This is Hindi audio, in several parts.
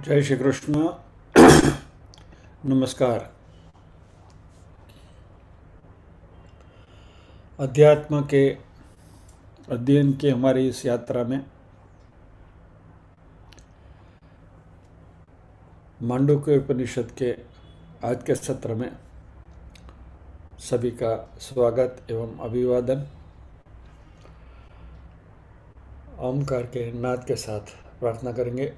जय श्री कृष्ण। नमस्कार। अध्यात्म के अध्ययन की हमारी इस यात्रा में मांडुक्य उपनिषद के आज के सत्र में सभी का स्वागत एवं अभिवादन। ओमकार के नाद के साथ प्रार्थना करेंगे।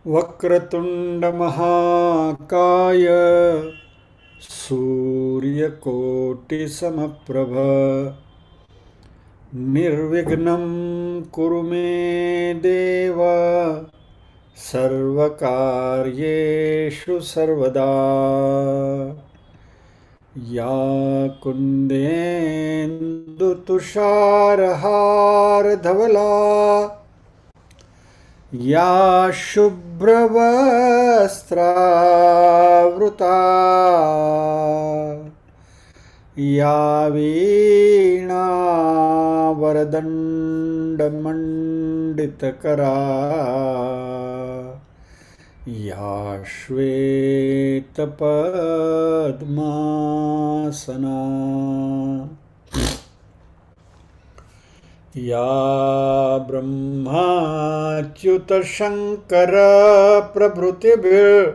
वक्रतुंड महाकाय सूर्यकोटि समप्रभ निर्विघ्नं कुरु मे देव सर्वकार्येषु सर्वदा। या कुन्देन्दु तुषारहार धवला या शुभ्रवस्त्रावृता या वीणावरदण्डमण्डितकरा या श्वेतपद्मासना या ब्रह्माच्युत शंकर प्रभृतिभिर्देवैः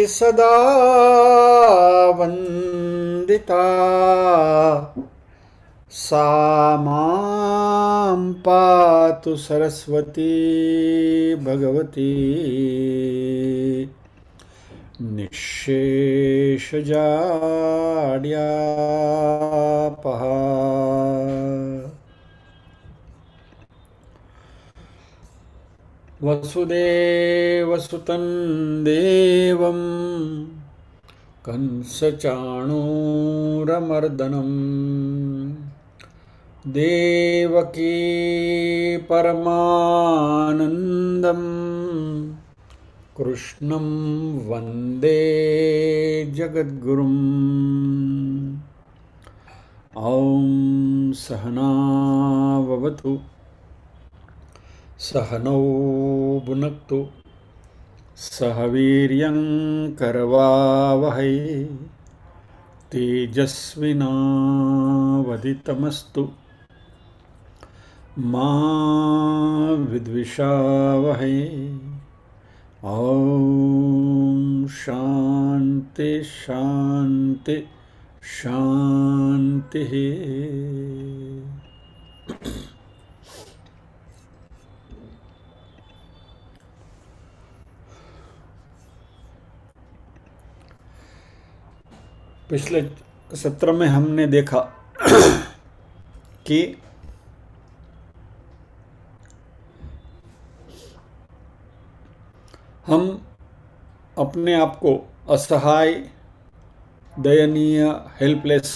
सदा वन्दिता सा मां पातु सरस्वती भगवती निःशेषजाड्यापहा। वसुदेवसुतं देवं कंसचाणूरमर्दनं देवकी परमानन्दं कृष्णं वन्दे जगद्गुरुम्। ॐ सहना भवतु सहनौ भुनक्तु सह वीर्यं करवावहै तेजस्विनावधितमस्तु मा विद्विषावहै। ओम शांति शांति शांति। पिछले सत्र में हमने देखा कि हम अपने आप को असहाय, दयनीय, हेल्पलेस,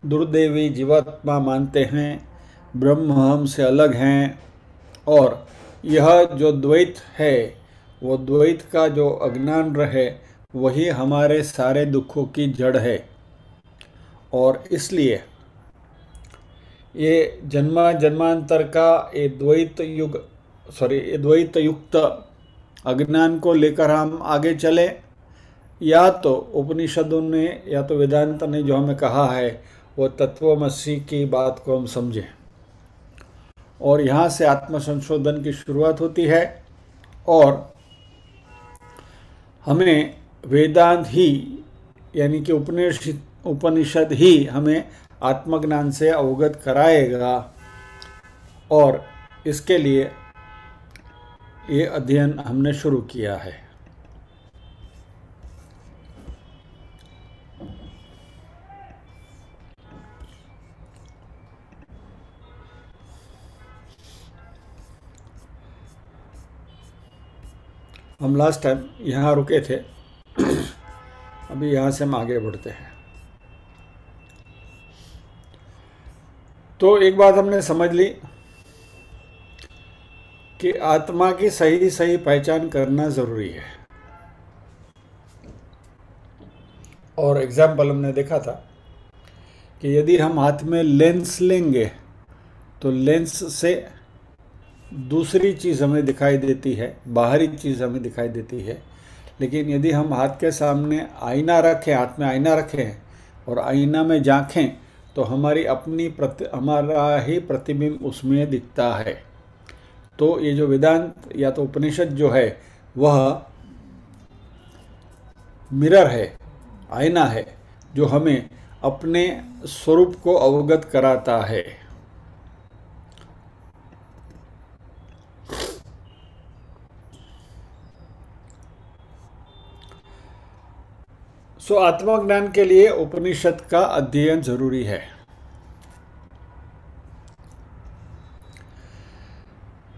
दुर्दैवी जीवात्मा मानते हैं, ब्रह्म हमसे अलग हैं, और यह जो द्वैत है वो द्वैत का जो अज्ञान रहे वही हमारे सारे दुखों की जड़ है। और इसलिए ये जन्मांतर का ये द्वैत युक्त अज्ञान को लेकर हम आगे चले, या तो उपनिषदों ने या तो वेदांत ने जो हमें कहा है वो तत्वमसी की बात को हम समझें। और यहाँ से आत्म संशोधन की शुरुआत होती है और हमें वेदांत ही यानी कि उपनिषद ही हमें आत्मज्ञान से अवगत कराएगा, और इसके लिए ये अध्ययन हमने शुरू किया है। हम लास्ट टाइम यहाँ रुके थे, अभी यहाँ से हम आगे बढ़ते हैं। तो एक बात हमने समझ ली कि आत्मा की सही सही पहचान करना ज़रूरी है। और एग्जाम्पल हमने देखा था कि यदि हम हाथ में लेंस लेंगे तो लेंस से दूसरी चीज़ हमें दिखाई देती है, बाहरी चीज़ हमें दिखाई देती है। लेकिन यदि हम हाथ के सामने आईना रखें, हाथ में आईना रखें और आईना में झांकें, तो हमारी अपनी हमारा ही प्रतिबिंब उसमें दिखता है। तो ये जो वेदांत या तो उपनिषद जो है वह मिरर है, आईना है, जो हमें अपने स्वरूप को अवगत कराता है। सो आत्मज्ञान के लिए उपनिषद का अध्ययन जरूरी है।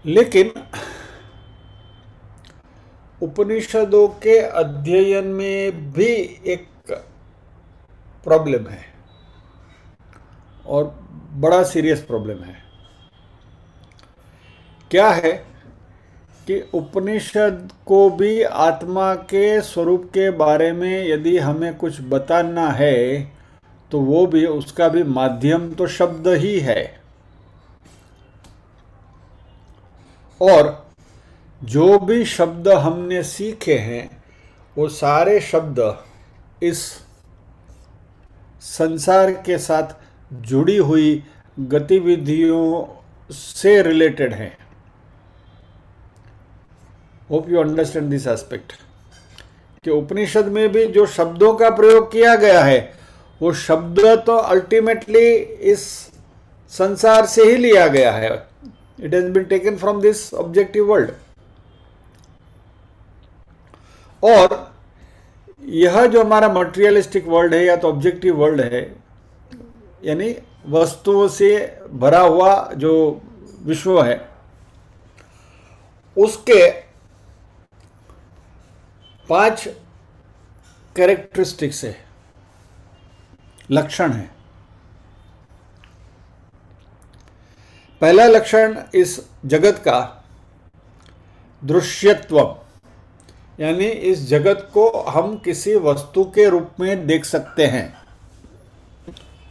लेकिन उपनिषदों के अध्ययन में भी एक प्रॉब्लम है, और बड़ा सीरियस प्रॉब्लम है। क्या है कि उपनिषद को भी आत्मा के स्वरूप के बारे में यदि हमें कुछ बताना है तो वो भी, उसका भी माध्यम तो शब्द ही है। और जो भी शब्द हमने सीखे हैं वो सारे शब्द इस संसार के साथ जुड़ी हुई गतिविधियों से रिलेटेड हैं। Hope you understand this aspect, कि उपनिषद में भी जो शब्दों का प्रयोग किया गया है वो शब्द तो अल्टीमेटली इस संसार से ही लिया गया है। It has been taken from this objective world. और यह जो हमारा मटेरियलिस्टिक वर्ल्ड है या तो ऑब्जेक्टिव वर्ल्ड है, यानी वस्तुओं से भरा हुआ जो विश्व है, उसके 5 कैरेक्टरिस्टिक्स है, लक्षण है। पहला लक्षण इस जगत का दृश्यत्व, यानी इस जगत को हम किसी वस्तु के रूप में देख सकते हैं।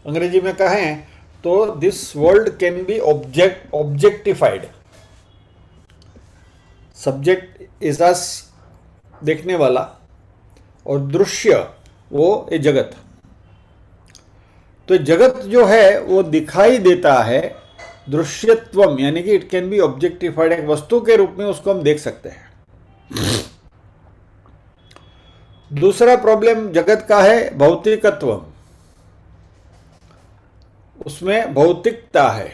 अंग्रेजी में कहें तो this world can be objectified. Subject is us, देखने वाला, और दृश्य वो ये जगत। तो जगत जो है वो दिखाई देता है, दृश्यत्वम, यानी कि इट कैन बी ऑब्जेक्टिफाइड, एक वस्तु के रूप में उसको हम देख सकते हैं। दूसरा प्रॉब्लम जगत का है भौतिकत्व, उसमें भौतिकता है,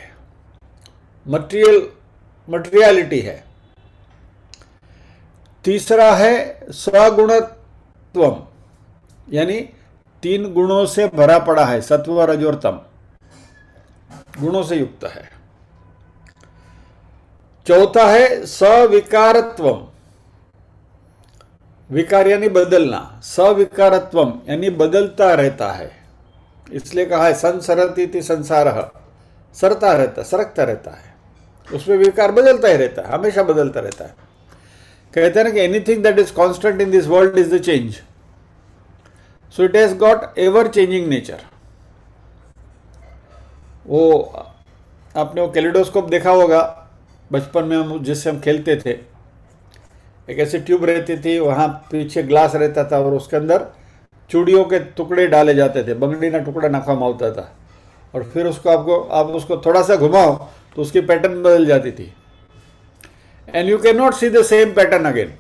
मटेरियलिटी है। तीसरा है सगुणत्वम, यानी 3 गुणों से भरा पड़ा है, सत्व रजो और तम, गुणों से युक्त है। चौथा है सविकारत्वम, विकार यानी बदलना, सविकारत्वम यानी बदलता रहता है। इसलिए कहा है संसरति संसारः, सरता रहता, सरकता रहता है, उसमें विकार बदलता ही रहता है, हमेशा बदलता रहता है। कहते हैं ना कि anything that is constant in this world is the change, so it has got ever changing nature. वो आपने वो कैलिडोस्कोप देखा होगा, बचपन में हम जिससे हम खेलते थे। एक ऐसी ट्यूब रहती थी, वहाँ पीछे ग्लास रहता था और उसके अंदर चूड़ियों के टुकड़े डाले जाते थे, बंगड़ी ना टुकड़ा नखामा होता था, और फिर उसको आप उसको थोड़ा सा घुमाओ तो उसकी पैटर्न बदल जाती थी। And you can not see the same pattern again.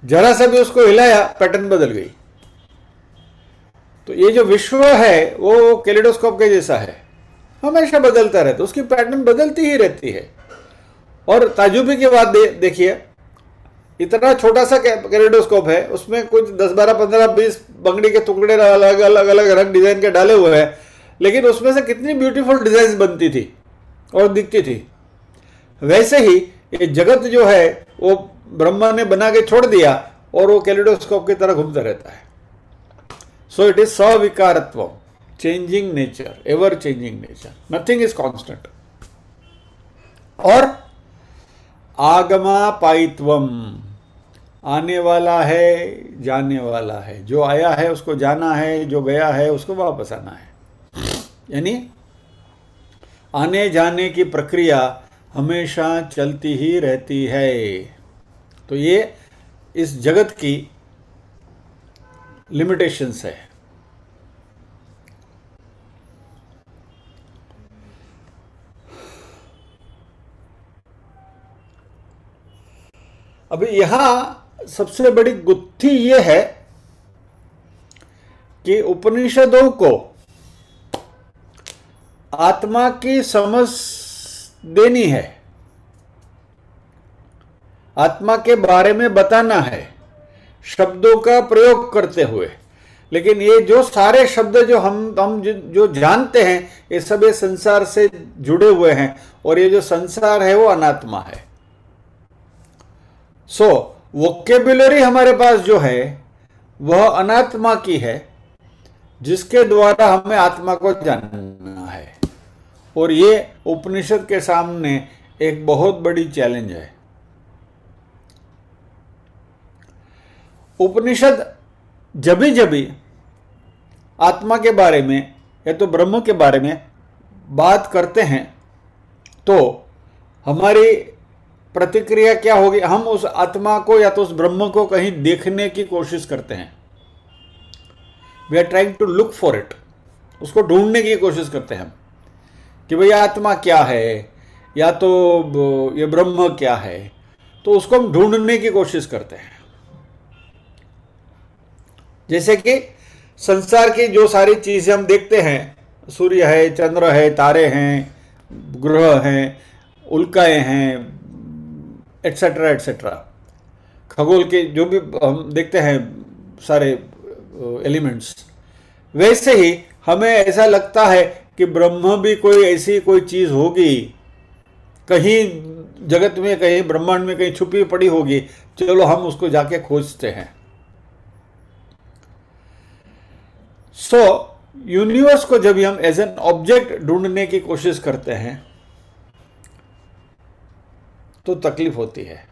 जरा सा भी उसको हिलाया, पैटर्न बदल गई। तो ये जो विश्व है वो कैलिडोस्कोप के जैसा है, हमेशा बदलता रहता है, उसकी पैटर्न बदलती ही रहती है। और ताजुबी की बात देखिए, इतना छोटा सा कैलिडोस्कोप है, उसमें कुछ 10, 12, 15, 20 बंगड़ी के टुकड़े अलग अलग अलग रंग डिजाइन के डाले हुए हैं, लेकिन उसमें से कितनी ब्यूटीफुल डिजाइन बनती थी और दिखती थी। वैसे ही ये जगत जो है वो ब्रह्मा ने बना के छोड़ दिया और वो कैलिडोस्कोप की तरह घूमता रहता है। सो इट इज सविकारत्व, changing nature, ever changing nature, nothing is constant. और आगमापायित्वम, आने वाला है, जाने वाला है, जो आया है उसको जाना है, जो गया है उसको वापस आना है। यानी आने जाने की प्रक्रिया हमेशा चलती ही रहती है। तो ये इस जगत की लिमिटेशंस है। अभी यहां सबसे बड़ी गुत्थी ये है कि उपनिषदों को आत्मा की समझ देनी है, आत्मा के बारे में बताना है शब्दों का प्रयोग करते हुए। लेकिन ये जो सारे शब्द जो हम जो जानते हैं, ये सब ये संसार से जुड़े हुए हैं, और ये जो संसार है वो अनात्मा है। सो वोकेबुलरी हमारे पास जो है वह अनात्मा की है, जिसके द्वारा हमें आत्मा को जानना है। और ये उपनिषद के सामने एक बहुत बड़ी चैलेंज है। उपनिषद जभी जभी आत्मा के बारे में या तो ब्रह्म के बारे में बात करते हैं तो हमारी प्रतिक्रिया क्या होगी? हम उस आत्मा को या तो उस ब्रह्म को कहीं देखने की कोशिश करते हैं। We are trying to look for it, उसको ढूंढने की कोशिश करते हैं हम कि भाई आत्मा क्या है या तो ये ब्रह्म क्या है, तो उसको हम ढूंढने की कोशिश करते हैं। जैसे कि संसार की जो सारी चीजें हम देखते हैं, सूर्य है, चंद्र है, तारे हैं, ग्रह हैं, उल्काएं हैं, एटसेट्रा एटसेट्रा, खगोल के जो भी हम देखते हैं सारे एलिमेंट्स, वैसे ही हमें ऐसा लगता है कि ब्रह्म भी कोई ऐसी कोई चीज होगी, कहीं जगत में, कहीं ब्रह्मांड में कहीं छुपी पड़ी होगी, चलो हम उसको जाके खोजते हैं। सो यूनिवर्स को जब हम एज एन ऑब्जेक्ट ढूंढने की कोशिश करते हैं तो तकलीफ होती है।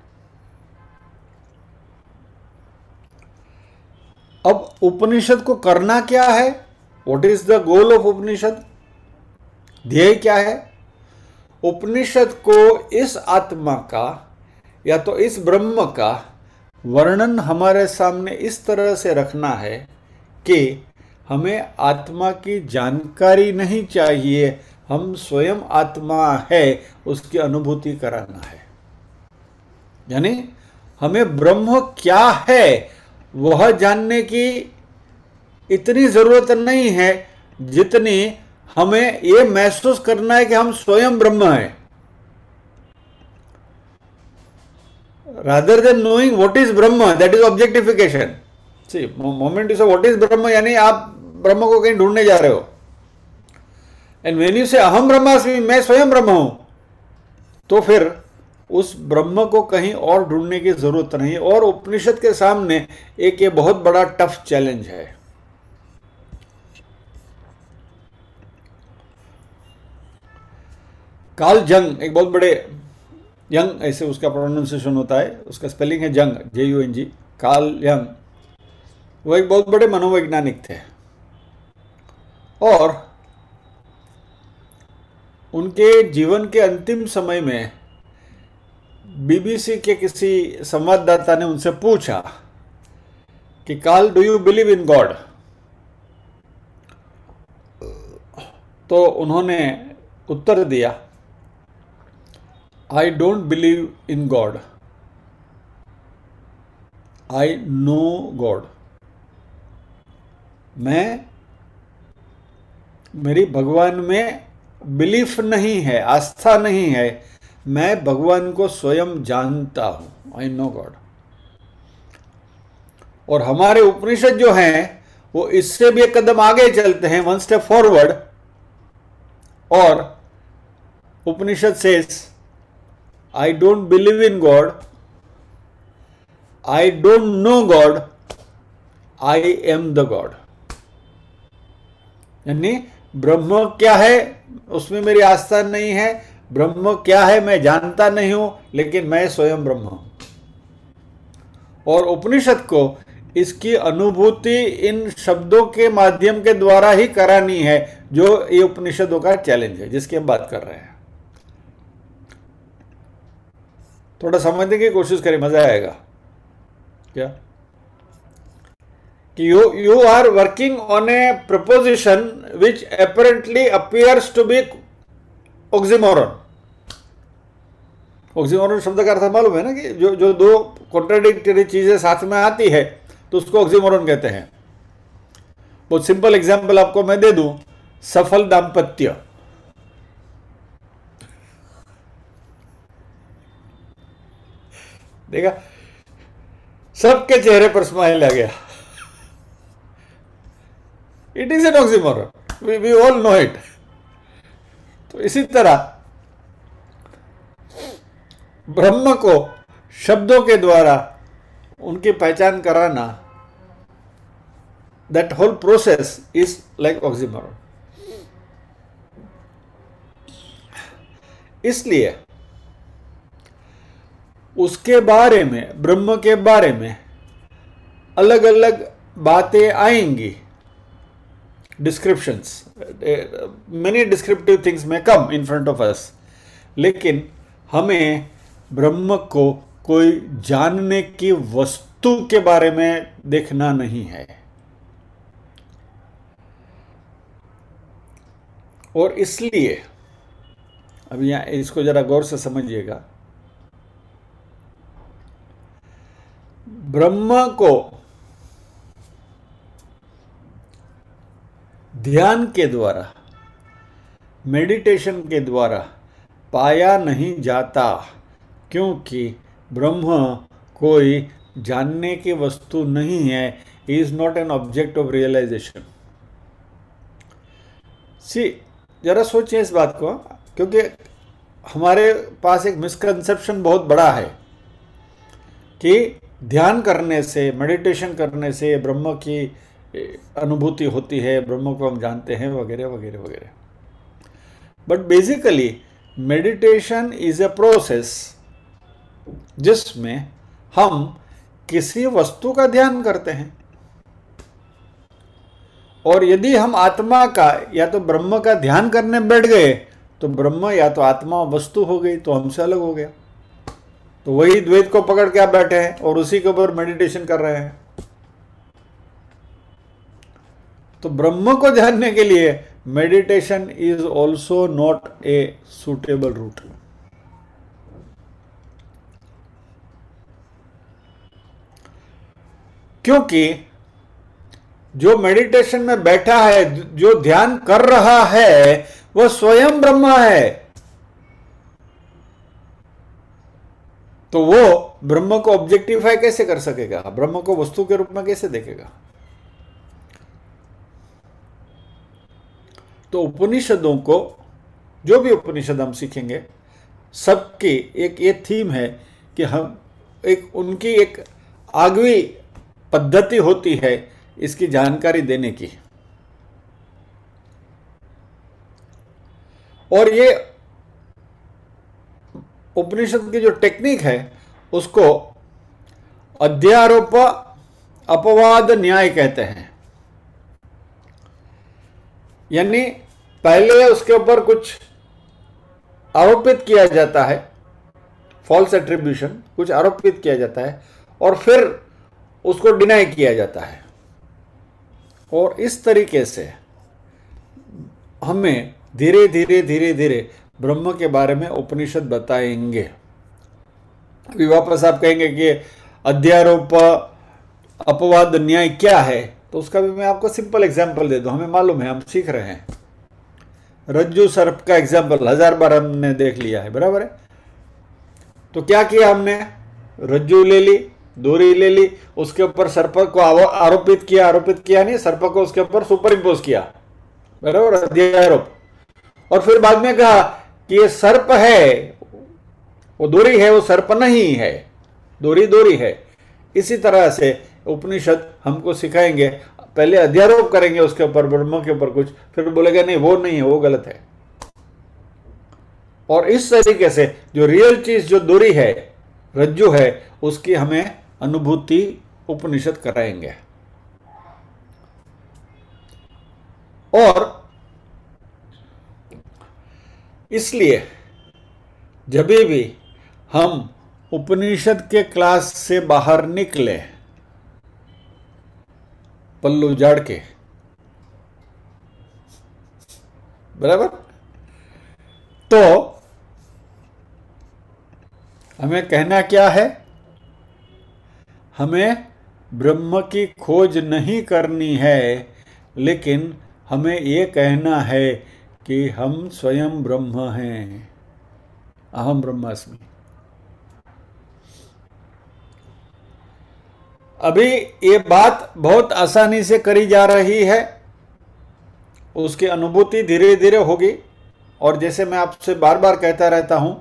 अब उपनिषद को करना क्या है? What is the goal of Upanishad? ध्येय क्या है? उपनिषद को इस आत्मा का या तो इस ब्रह्म का वर्णन हमारे सामने इस तरह से रखना है कि हमें आत्मा की जानकारी नहीं चाहिए, हम स्वयं आत्मा है उसकी अनुभूति कराना है। यानी हमें ब्रह्म क्या है वह जानने की इतनी जरूरत नहीं है जितनी हमें यह महसूस करना है कि हम स्वयं ब्रह्म हैं। Rather than knowing what is Brahma, that is objectification. See moment you say what is Brahma, यानी आप ब्रह्म को कहीं ढूंढने जा रहे हो। एंड व्हेन यू से अहम ब्रह्मास्मि, मैं स्वयं ब्रह्म हूं, तो फिर उस ब्रह्म को कहीं और ढूंढने की जरूरत नहीं। और उपनिषद के सामने एक ये बहुत बड़ा टफ चैलेंज है। कार्ल जंग, एक बहुत बड़े, यंग ऐसे उसका प्रोनाउंसिएशन होता है, उसका स्पेलिंग है जंग, JUNG, कार्ल यंग। वो एक बहुत बड़े मनोवैज्ञानिक थे और उनके जीवन के अंतिम समय में BBC के किसी संवाददाता ने उनसे पूछा कि Carl, do you believe in God? तो उन्होंने उत्तर दिया, I don't believe in God, I know God. मैं मेरी भगवान में बिलीफ नहीं है, आस्था नहीं है, मैं भगवान को स्वयं जानता हूं, आई नो गॉड। और हमारे उपनिषद जो हैं वो इससे भी एक कदम आगे चलते हैं, वन स्टेप फॉरवर्ड, और Upanishad says I don't believe in God, I don't know God, I am the God. यानी ब्रह्म क्या है उसमें मेरी आस्था नहीं है, ब्रह्म क्या है मैं जानता नहीं हूं, लेकिन मैं स्वयं ब्रह्म हूं। और उपनिषद को इसकी अनुभूति इन शब्दों के माध्यम के द्वारा ही करानी है, जो ये उपनिषदों का चैलेंज है जिसकी हम बात कर रहे हैं। थोड़ा समझने की कोशिश करें, मजा आएगा क्या? कि you are working on a proposition which apparently appears to be oxymoron. oxymoron शब्द का अर्थ मालूम है ना, कि जो दो कॉन्ट्राडिक्टरी चीजें साथ में आती है तो उसको ऑक्सीमोरन कहते हैं। बहुत सिंपल एग्जांपल आपको मैं दे दूं, सफल दाम्पत्य। देखा, सबके चेहरे पर स्माइल आ गया। It is an oxymoron, we all know it. तो इसी तरह ब्रह्म को शब्दों के द्वारा उनकी पहचान कराना, that whole process is like oxymoron. इसलिए उसके बारे में, ब्रह्म के बारे में अलग अलग बातें आएंगी, डिस्क्रिप्शंस, मेनी डिस्क्रिप्टिव थिंग्स में कम इन फ्रंट ऑफ अस, लेकिन हमें ब्रह्म को कोई जानने की वस्तु के बारे में देखना नहीं है। और इसलिए अब यहां इसको जरा गौर से समझिएगा, ब्रह्म को ध्यान के द्वारा, मेडिटेशन के द्वारा पाया नहीं जाता, क्योंकि ब्रह्म कोई जानने की वस्तु नहीं है, is not an object of realisation. See, जरा सोचिए इस बात को, क्योंकि हमारे पास एक मिसकंसेप्शन बहुत बड़ा है कि ध्यान करने से, मेडिटेशन करने से ब्रह्म की अनुभूति होती है, ब्रह्म को हम जानते हैं, वगैरह वगैरह वगैरह। But basically meditation is a process जिसमें हम किसी वस्तु का ध्यान करते हैं, और यदि हम आत्मा का या तो ब्रह्म का ध्यान करने बैठ गए तो ब्रह्म या तो आत्मा वस्तु हो गई, तो हमसे अलग हो गया। तो वही द्वैत को पकड़ के आप बैठे हैं और उसी के ऊपर मेडिटेशन कर रहे हैं। तो ब्रह्म को जानने के लिए meditation is also not a suitable route. क्योंकि जो मेडिटेशन में बैठा है, जो ध्यान कर रहा है, वह स्वयं ब्रह्म है। तो वो ब्रह्म को ऑब्जेक्टिफाई कैसे कर सकेगा, ब्रह्म को वस्तु के रूप में कैसे देखेगा? तो उपनिषदों को, जो भी उपनिषद हम सीखेंगे, सबकी एक ये थीम है कि हम उनकी एक आगवी पद्धति होती है इसकी जानकारी देने की। और ये उपनिषद की जो टेक्निक है उसको अध्यारोप अपवाद न्याय कहते हैं। यानी पहले उसके ऊपर कुछ आरोपित किया जाता है, फॉल्स एट्रीब्यूशन, कुछ आरोपित किया जाता है, और फिर उसको डिनाई किया जाता है। और इस तरीके से हमें धीरे धीरे धीरे धीरे ब्रह्म के बारे में उपनिषद बताएंगे। अभी वापस आप कहेंगे कि अध्यारोप अपवाद न्याय क्या है, तो उसका भी मैं आपको सिंपल एग्जांपल दे दूं। हमें मालूम है, हम सीख रहे हैं, रज्जु सर्प का एग्जाम्पल 1000 बार हमने देख लिया है, बराबर है। तो क्या किया हमने, रज्जु ले ली, डोरी ले ली, उसके ऊपर सर्प को आरोपित किया नहीं, सर्प को उसके ऊपर सुपर इम्पोज किया, बराबर, अध्यारोप। और फिर बाद में कहा कि ये सर्प है, वो डोरी है, वो सर्प नहीं है, डोरी है। इसी तरह से उपनिषद हमको सिखाएंगे, पहले अध्यारोप करेंगे उसके ऊपर, ब्रह्म के ऊपर कुछ, फिर बोलेगा नहीं वो नहीं है, वो गलत है। और इस तरीके से जो रियल चीज, जो डोरी है, रज्जु है, उसकी हमें अनुभूति उपनिषद कराएंगे। और इसलिए जब भी हम उपनिषद के क्लास से बाहर निकले पल्लू झाड़ के, बराबर, तो हमें कहना क्या है, हमें ब्रह्म की खोज नहीं करनी है, लेकिन हमें ये कहना है कि हम स्वयं ब्रह्म हैं, अहम ब्रह्मास्मि। अभी ये बात बहुत आसानी से करी जा रही है, उसकी अनुभूति धीरे धीरे होगी। और जैसे मैं आपसे बार बार कहता रहता हूं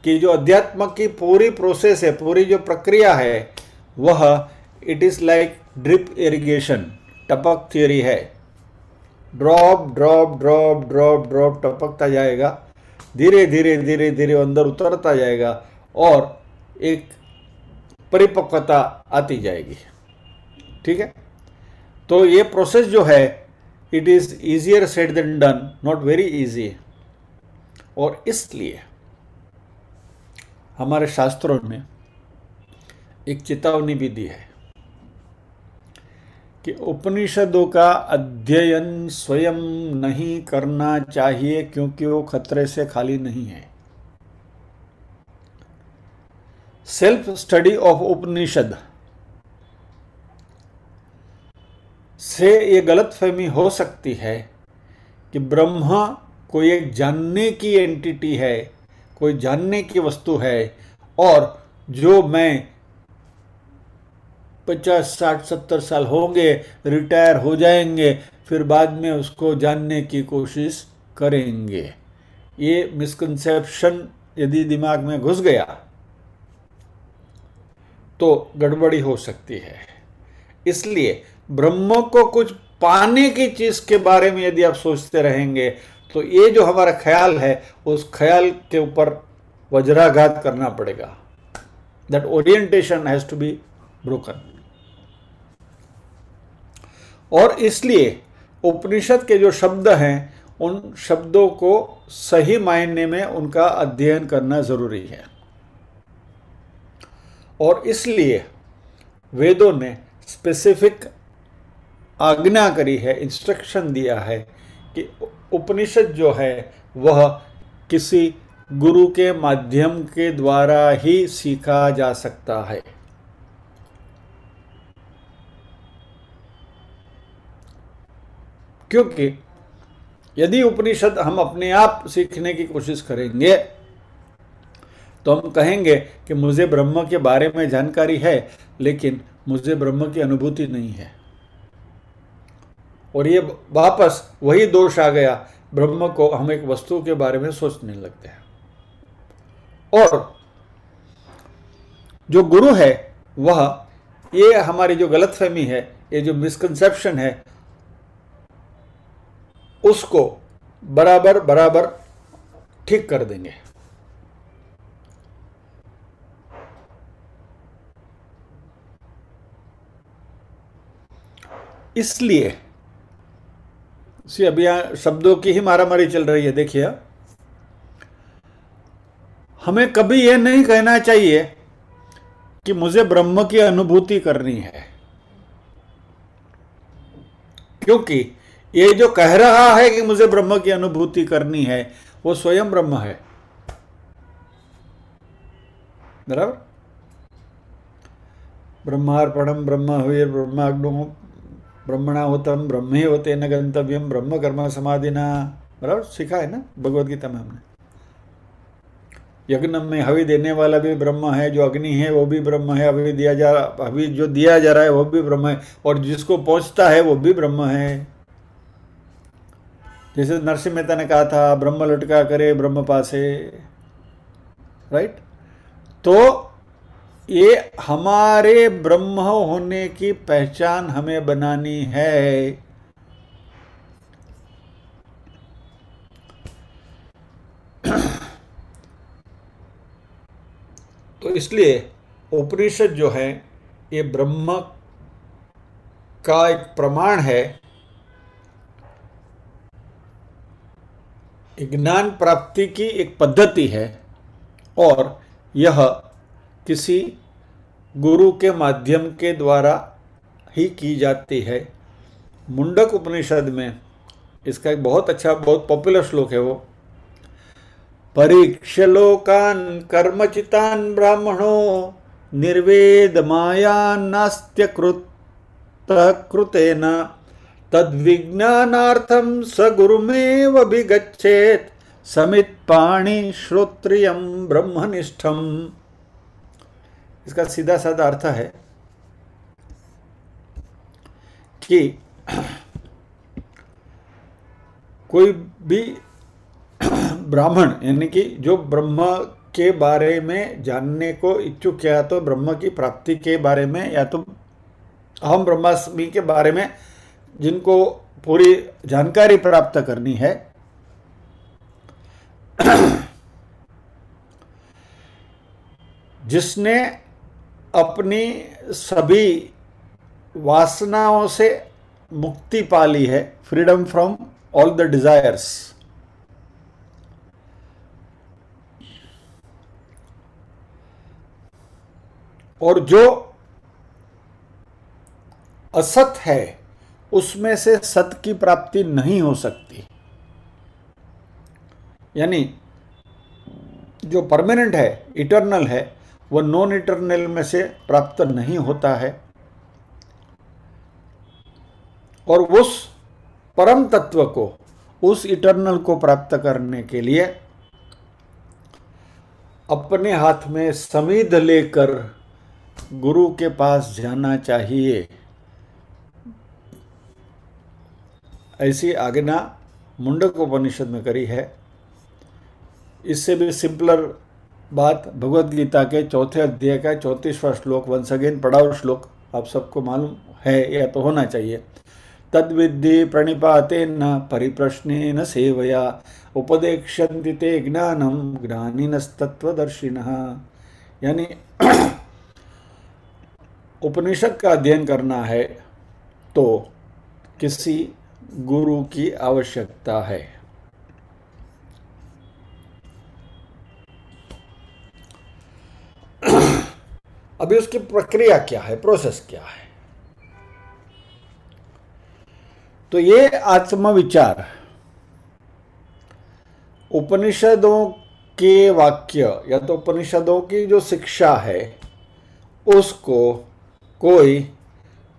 कि जो अध्यात्म की पूरी प्रोसेस है, पूरी जो प्रक्रिया है, वह it is like drip irrigation, टपक थ्योरी है। Drop drop drop drop drop टपकता जाएगा, धीरे धीरे धीरे धीरे अंदर उतरता जाएगा और एक परिपक्वता आती जाएगी। ठीक है, तो ये प्रोसेस जो है, it is easier said than done, not very easy. और इसलिए हमारे शास्त्रों में एक चेतावनी भी दी है कि उपनिषदों का अध्ययन स्वयं नहीं करना चाहिए, क्योंकि वो खतरे से खाली नहीं है। सेल्फ स्टडी ऑफ उपनिषद से ये गलतफहमी हो सकती है कि ब्रह्मा कोई एक जानने की एंटिटी है, कोई जानने की वस्तु है, और जो मैं 50, 60, 70 साल होंगे, रिटायर हो जाएंगे, फिर बाद में उसको जानने की कोशिश करेंगे। ये मिसकंसेप्शन यदि दिमाग में घुस गया तो गड़बड़ी हो सकती है। इसलिए ब्रह्म को कुछ पाने की चीज के बारे में यदि आप सोचते रहेंगे, तो ये जो हमारा ख्याल है, उस ख्याल के ऊपर वज्राघात करना पड़ेगा। That orientation has to be broken. और इसलिए उपनिषद के जो शब्द हैं, उन शब्दों को सही मायने में उनका अध्ययन करना जरूरी है। और इसलिए वेदों ने स्पेसिफिक आज्ञा करी है, इंस्ट्रक्शन दिया है कि उपनिषद जो है वह किसी गुरु के माध्यम के द्वारा ही सीखा जा सकता है। क्योंकि यदि उपनिषद हम अपने आप सीखने की कोशिश करेंगे तो हम कहेंगे कि मुझे ब्रह्म के बारे में जानकारी है, लेकिन मुझे ब्रह्म की अनुभूति नहीं है। और ये वापस वही दोष आ गया, ब्रह्म को हम एक वस्तु के बारे में सोचने लगते हैं। और जो गुरु है वह, ये हमारी जो गलतफहमी है, ये जो मिसकंसेप्शन है, उसको बराबर बराबर ठीक कर देंगे। इसलिए अभी यहां शब्दों की ही मारामारी चल रही है। देखिए, हमें कभी यह नहीं कहना चाहिए कि मुझे ब्रह्म की अनुभूति करनी है, क्योंकि ये जो कह रहा है कि मुझे ब्रह्म की अनुभूति करनी है, वो स्वयं ब्रह्म है। बराबर, ब्रह्मार्पणम ब्रह्म हुए ब्रह्माग्नो ब्रह्मणा होतम ब्रह्मे होते न गंतव्यम ब्रह्म कर्म समाधिना। बराबर सीखा है ना भगवद गीता में हमने। यज्ञ में हवि देने वाला भी ब्रह्म है, जो अग्नि है वो भी ब्रह्म है, हवि जो दिया जा रहा है वो भी ब्रह्म है, और जिसको पहुंचता है वो भी ब्रह्म है। जैसे नरसिंह मेहता ने कहा था, ब्रह्म लटका करे ब्रह्म पासे, राइट। तो ये हमारे ब्रह्म होने की पहचान हमें बनानी है। तो इसलिए उपनिषद जो है ये ब्रह्म का एक प्रमाण है, ज्ञान प्राप्ति की एक पद्धति है, और यह किसी गुरु के माध्यम के द्वारा ही की जाती है। मुंडक उपनिषद में इसका एक बहुत अच्छा, बहुत पॉपुलर श्लोक है वो, परीक्ष्य लोकान कर्मचितान ब्राह्मणो निर्वेद माया नास्त्य कृतेन तद्विज्ञानार्थम स गुरुमेव विगच्छेत समित पाणि श्रोत्रियम ब्रह्मनिष्ठम। इसका सीधा साधा अर्थ है कि कोई भी ब्राह्मण, यानी कि जो ब्रह्म के बारे में जानने को इच्छुक, या तो ब्रह्म की प्राप्ति के बारे में, या तो अहम ब्रह्मास्मि के बारे में जिनको पूरी जानकारी प्राप्त करनी है, जिसने अपनी सभी वासनाओं से मुक्ति पा ली है, freedom from all the desires, और जो असत है उसमें से सत की प्राप्ति नहीं हो सकती, यानी जो परमानेंट है, इटर्नल है, वह नॉन इटर्नल में से प्राप्त नहीं होता है। और उस परम तत्व को, उस इटर्नल को प्राप्त करने के लिए अपने हाथ में समीध लेकर गुरु के पास जाना चाहिए। ऐसी आज्ञा मुंडक उपनिषद में करी है। इससे भी सिंपलर बात भगवद गीता के 4थे अध्याय का 34वां श्लोक, वंस अगेन पढ़ा हुआ श्लोक, आप सबको मालूम है या तो होना चाहिए। तद्विद्धि प्रणिपातेन परिप्रश्नेन सेवया उपदेक्ष्यन्ति ते ज्ञानम ज्ञानिनस्तत्वदर्शिनः। यानी उपनिषद का अध्ययन करना है तो किसी गुरु की आवश्यकता है। अभी उसकी प्रक्रिया क्या है, प्रोसेस क्या है? तो ये आत्मविचार उपनिषदों के वाक्य या तो उपनिषदों की जो शिक्षा है उसको कोई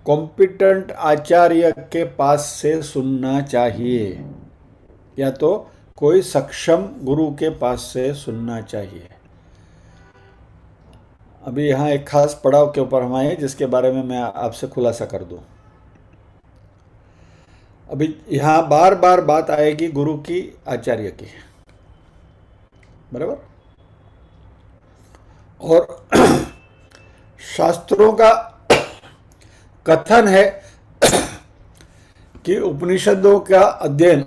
कॉम्पिटेंट आचार्य के पास से सुनना चाहिए, या तो कोई सक्षम गुरु के पास से सुनना चाहिए। अभी यहाँ एक खास पड़ाव के ऊपर हम आए जिसके बारे में मैं आपसे खुलासा कर दूं। अभी यहाँ बार बार बात आएगी गुरु की, आचार्य की, बराबर। और शास्त्रों का कथन है कि उपनिषदों का अध्ययन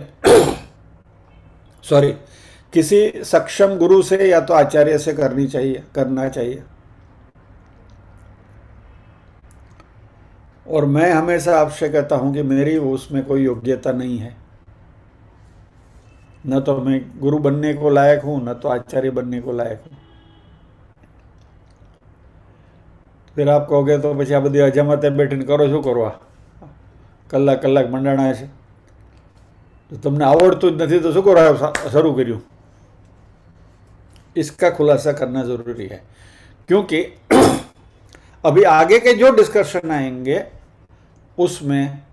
किसी सक्षम गुरु से या तो आचार्य से करना चाहिए। और मैं हमेशा आपसे कहता हूं कि मेरी उसमें कोई योग्यता नहीं है, न तो मैं गुरु बनने को लायक हूं, न तो आचार्य बनने को लायक हूं। फिर आप कहोगे तो પછી આ બધી અજામતે બેઠીને કરો શું કરવા, કલાક કલાક મંડાણા છે, તો તમને આવડતું જ નથી તો શું કરવા શરૂ કર્યું? इसका खुलासा करना जरूरी है, क्योंकि अभी आगे के जो डिस्कशन आएंगे उसमें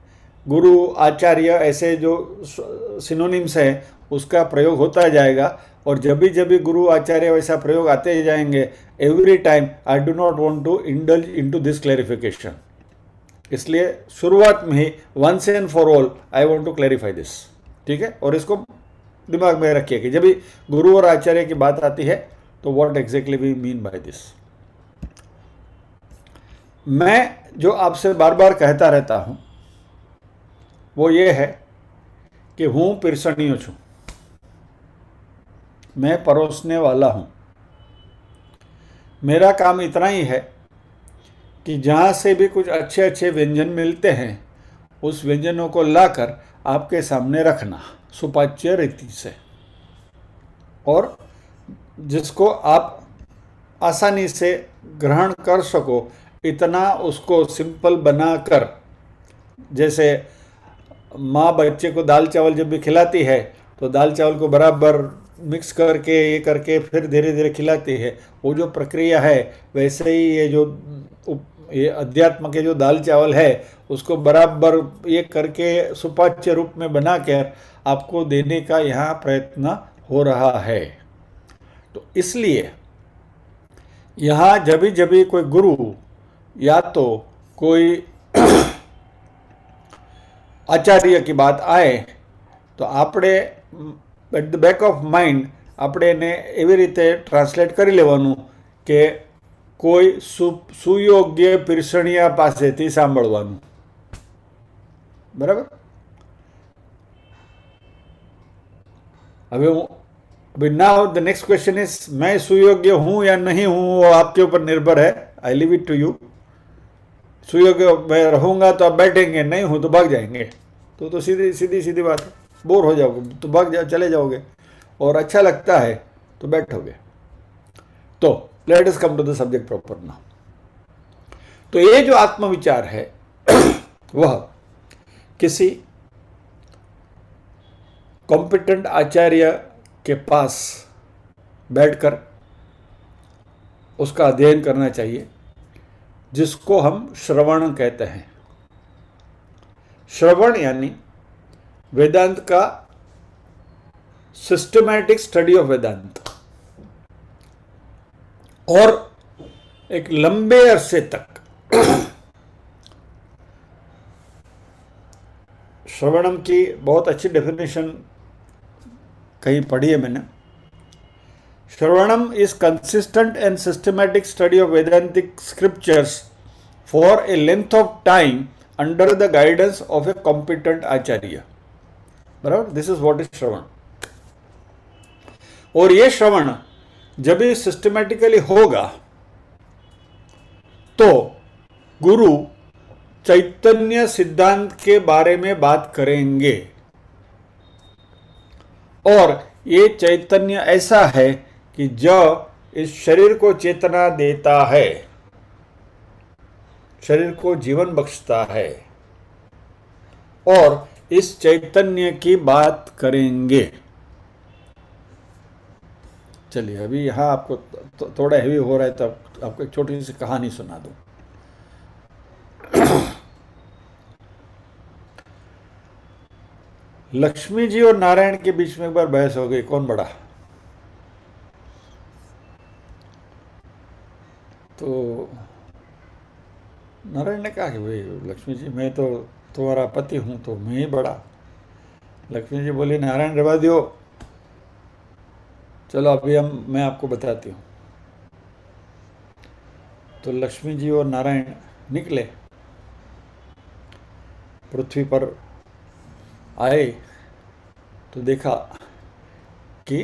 गुरु आचार्य ऐसे जो सिनोनिम्स है उसका प्रयोग होता जाएगा, और जब भी गुरु आचार्य वैसा प्रयोग आते जाएंगे, every time I do not want to indulge into this clarification. इसलिए शुरुआत में ही once and for all I want to clarify this, ठीक है। और इसको दिमाग में रखिए कि जब भी गुरु और आचार्य की बात आती है तो what exactly we mean by this. मैं जो आपसे बार बार कहता रहता हूं वो ये है कि हूं पिरसणियों छू, मैं परोसने वाला हूं। मेरा काम इतना ही है कि जहाँ से भी कुछ अच्छे अच्छे व्यंजन मिलते हैं उस व्यंजनों को लाकर आपके सामने रखना सुपाच्य रीति से, और जिसको आप आसानी से ग्रहण कर सको इतना उसको सिंपल बनाकर, जैसे माँ बच्चे को दाल चावल जब भी खिलाती है तो दाल चावल को बराबर मिक्स करके ये करके फिर धीरे धीरे खिलाती है, वो जो प्रक्रिया है वैसे ही ये अध्यात्म के जो दाल चावल है उसको बराबर ये करके सुपाच्य रूप में बनाकर आपको देने का यहाँ प्रयत्न हो रहा है। तो इसलिए यहाँ जब भी कोई गुरु या तो कोई आचार्य की बात आए तो આપણે at the back of mind આપણે એને એવી રીતે ટ્રાન્સલેટ કરી લેવાનું કે કોઈ સુયોગ્ય પીરસણીયા પાસેથી સાંભળવાનું, બરાબર। अभी now the next question is, मैं सुयोग्य हूँ या नहीं हूँ वो आपके ऊपर निर्भर है, I leave it to you. सुयोग्य मैं रहूँगा तो आप बैठेंगे, नहीं हूँ तो भाग जाएंगे, तो सीधी बात है। बोर हो जाओगे तो भाग चले जाओगे, और अच्छा लगता है तो बैठोगे। तो let us come to the subject proper now. तो ये जो आत्मविचार है वह किसी कॉम्पिटेंट आचार्य के पास बैठकर उसका अध्ययन करना चाहिए, जिसको हम श्रवण कहते हैं। श्रवण यानी वेदांत का सिस्टमैटिक स्टडी ऑफ वेदांत, और एक लंबे अरसे तक श्रवणम की बहुत अच्छी डेफिनेशन कहीं पढ़ी है मैंने। Shravanam is consistent and systematic study of Vedantic scriptures for a length of time under the guidance of a competent acharya, बराबर। This is what is shravan. और ये श्रवण जब भी सिस्टमैटिकली होगा तो गुरु चैतन्य सिद्धांत के बारे में बात करेंगे, और ये चैतन्य ऐसा है कि जो इस शरीर को चेतना देता है, शरीर को जीवन बख्शता है, और इस चैतन्य की बात करेंगे। चलिए अभी यहाँ आपको थोड़ा हेवी हो रहा है तो आपको एक छोटी सी कहानी सुना दूं। लक्ष्मी जी और नारायण के बीच में एक बार बहस हो गई, कौन बड़ा। तो नारायण ने कहा कि भाई लक्ष्मी जी, मैं तो तुम्हारा पति हूं तो मैं ही बड़ा। लक्ष्मी जी बोली नारायण रहवा दो, चलो अभी मैं आपको बताती हूँ। तो लक्ष्मी जी और नारायण निकले, पृथ्वी पर आए तो देखा कि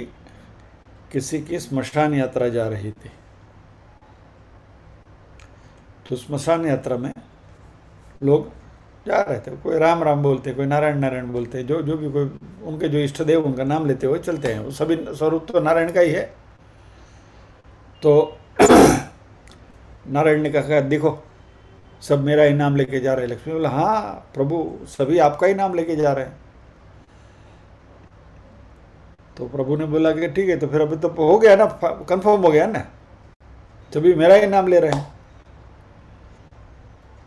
किसी की स्मशान यात्रा जा रही थी। तो स्मशान यात्रा में लोग जा रहे थे, कोई राम राम बोलते, कोई नारायण नारायण बोलते, जो भी कोई उनके जो इष्ट देव उनका नाम लेते हुए चलते हैं। वो सभी स्वरूप तो नारायण का ही है। तो नारायण ने कहा देखो सब मेरा ही नाम लेके जा रहे हैं। लक्ष्मी बोला हाँ प्रभु सभी आपका ही नाम लेके जा रहे हैं। तो प्रभु ने बोला कि ठीक है, तो फिर अभी तो हो गया ना, कंफर्म हो गया ना, सभी मेरा ही नाम ले रहे हैं।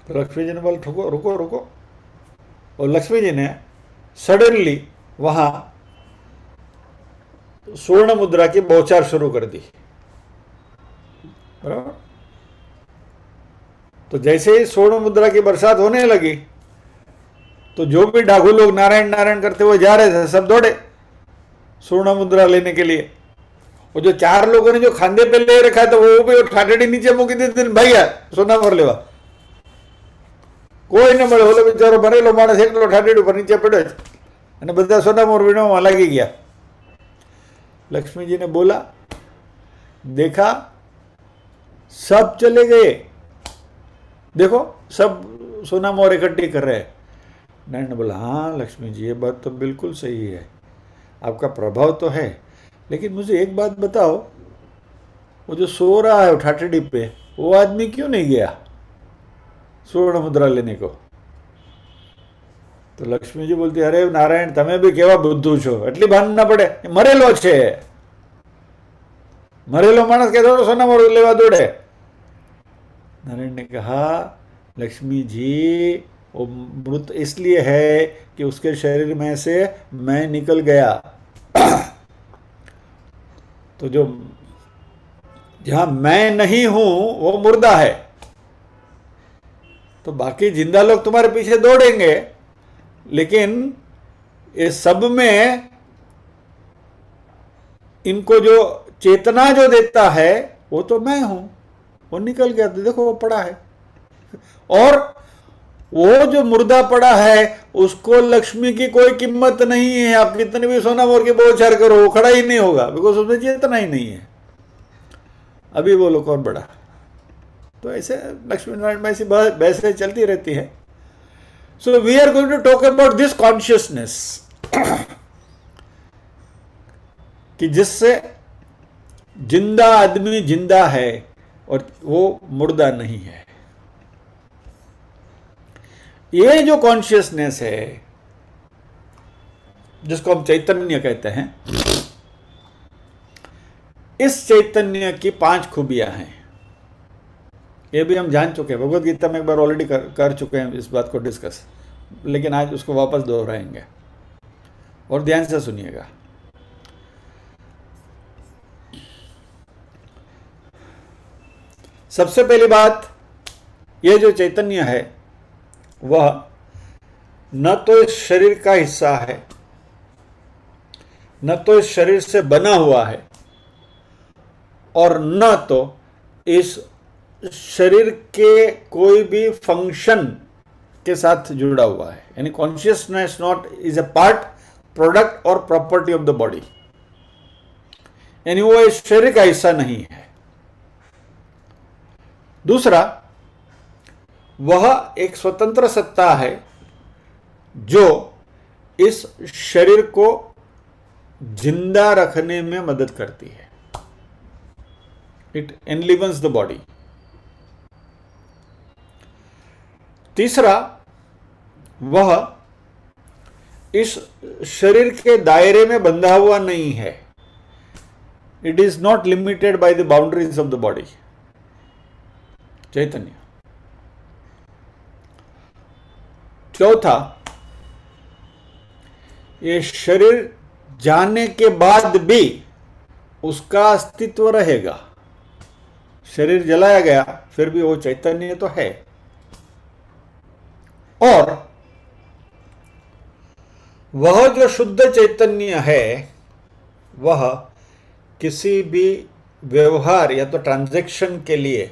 तो लक्ष्मी जी ने बोला रुको रुको रुको, और लक्ष्मी जी ने सडनली वहाँ स्वर्ण मुद्रा की बौछार शुरू कर दी, बराबर। तो जैसे ही स्वर्ण मुद्रा की बरसात होने लगी तो जो भी डाकू लोग नारायण नारायण करते हुए जा रहे थे सब दौड़े स्वर्ण मुद्रा लेने के लिए। वो जो 4 लोगों ने जो खांदे पे ले रखा था वो भी ठाटेडी नीचे मूकी दी, भैया सोना भर लेवा। कोई न મળે, ઓલો બિચારો ભરેલો માણસ એકલો ઠાટેડી ઉપર નીચે પડ્યો અને બધા સોના મોર વીણવામાં લાગી ગયા। लक्ष्मी जी ने बोला, देखा सब चले गए, देखो सब सोना मोर इकट्ठी कर रहे हैं। नारायण ने बोला, हाँ लक्ष्मी जी ये बात तो बिल्कुल सही है, आपका प्रभाव तो है, लेकिन मुझे एक बात बताओ, वो जो सो रहा है ठाटेडी पे वो आदमी क्यों नहीं गया स्वर्ण मुद्रा लेने को? तो लक्ष्मी जी बोलती, अरे नारायण तमे भी केवा बुद्धू छो, એટલી ભાન ના પડે, મરેલો છે, मरेलो मानस के दौड़ो सोना मोर लेवा दौड़े। नारायण ने कहा, लक्ष्मी जी वो मृत इसलिए है कि उसके शरीर में से मैं निकल गया। तो जो जहां मैं नहीं हूं वो मुर्दा है, तो बाकी जिंदा लोग तुम्हारे पीछे दौड़ेंगे, लेकिन इस सब में इनको जो चेतना जो देता है वो तो मैं हूं, वो निकल गया, तो देखो वो पड़ा है। और वो जो मुर्दा पड़ा है उसको लक्ष्मी की कोई कीमत नहीं है, आप कितने भी सोना मोर की बौछार करो वो खड़ा ही नहीं होगा, बिकॉज उसमें चेतना ही नहीं है। अभी बोलो कौन बड़ा? तो ऐसे लक्ष्मी नारायण में ऐसी बहसें चलती रहती है। So we are going to talk about this consciousness कि जिससे जिंदा आदमी जिंदा है और वो मुर्दा नहीं है। ये जो कॉन्शियसनेस है जिसको हम चैतन्य कहते हैं, इस चैतन्य की 5 खूबियां हैं। ये भी हम जान चुके हैं, भगवद गीता में एक बार ऑलरेडी कर चुके हैं इस बात को डिस्कस, लेकिन आज उसको वापस दोहराएंगे और ध्यान से सुनिएगा। सबसे पहली बात, ये जो चैतन्य है वह न तो इस शरीर का हिस्सा है, न तो इस शरीर से बना हुआ है, और न तो इस शरीर के कोई भी फंक्शन के साथ जुड़ा हुआ है। यानी consciousness not is a part, product और प्रॉपर्टी ऑफ द बॉडी, यानी वो इस शरीर का हिस्सा नहीं है। दूसरा, वह एक स्वतंत्र सत्ता है जो इस शरीर को जिंदा रखने में मदद करती है। It enlivens the body. तीसरा, वह इस शरीर के दायरे में बंधा हुआ नहीं है। It is not limited by the boundaries of the body. चैतन्य। चौथा, ये शरीर जाने के बाद भी उसका अस्तित्व रहेगा। शरीर जलाया गया फिर भी वो चैतन्य तो है। और वह जो शुद्ध चैतन्य है वह किसी भी व्यवहार या तो ट्रांजैक्शन के लिए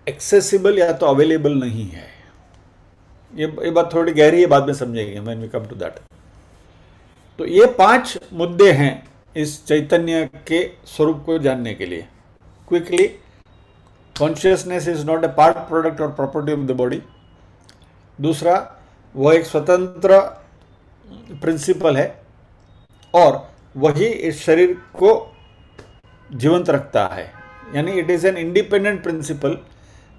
एक्सेसिबल या तो अवेलेबल नहीं है। ये बात थोड़ी गहरी है, बाद में समझेंगे when we come to that. तो ये 5 मुद्दे हैं इस चैतन्य के स्वरूप को जानने के लिए। Quickly, consciousness is not a part, product और प्रॉपर्टी ऑफ द बॉडी। दूसरा, वह एक स्वतंत्र प्रिंसिपल है और वही इस शरीर को जीवंत रखता है, यानी it is an independent principle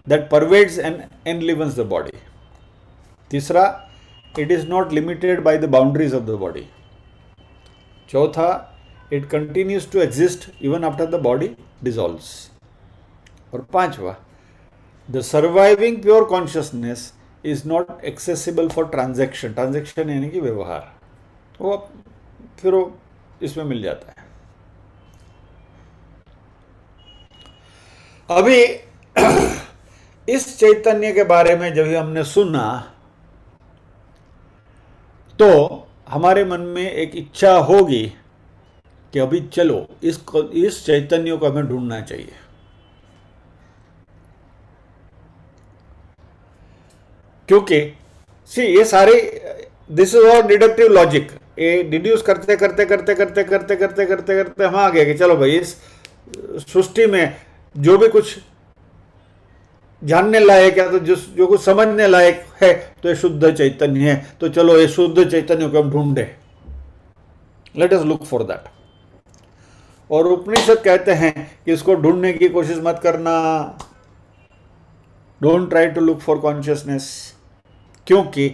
that pervades and enlivens the body. तीसरा, it is not limited by the boundaries of the body. चौथा, it continues to exist even after the body dissolves. और पांचवा, the surviving pure consciousness is not accessible for transaction. Transaction यानी कि व्यवहार, वो फिर वो इसमें मिल जाता है। अभी इस चैतन्य के बारे में जब हमने सुना तो हमारे मन में एक इच्छा होगी कि अभी चलो इस चैतन्य को हमें ढूंढना चाहिए। क्योंकि ये सारे दिस इज और डिडक्टिव लॉजिक, ये डिड्यूस करते करते करते करते करते करते करते करते हम आ गए कि चलो भाई इस सृष्टि में जो भी कुछ जानने लायक है, तो जो कुछ समझने लायक है तो ये शुद्ध चैतन्य है, तो चलो ये शुद्ध चैतन्य को हम ढूंढे, let us look for that. और उपनिषद कहते हैं कि इसको ढूंढने की कोशिश मत करना, don't try to look for consciousness, क्योंकि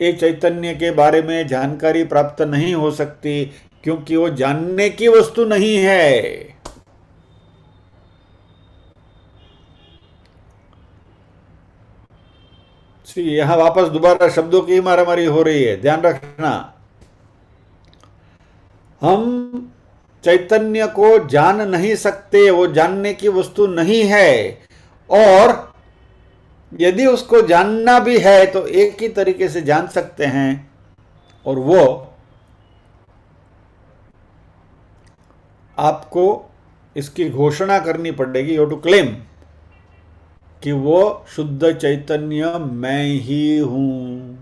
ये चैतन्य के बारे में जानकारी प्राप्त नहीं हो सकती, क्योंकि वो जानने की वस्तु नहीं है। यहां वापस दोबारा शब्दों की मारामारी हो रही है, ध्यान रखना। हम चैतन्य को जान नहीं सकते, वो जानने की वस्तु नहीं है, और यदि उसको जानना भी है तो एक ही तरीके से जान सकते हैं, और वो आपको इसकी घोषणा करनी पड़ेगी, यू टू क्लेम कि वो शुद्ध चैतन्य मैं ही हूं,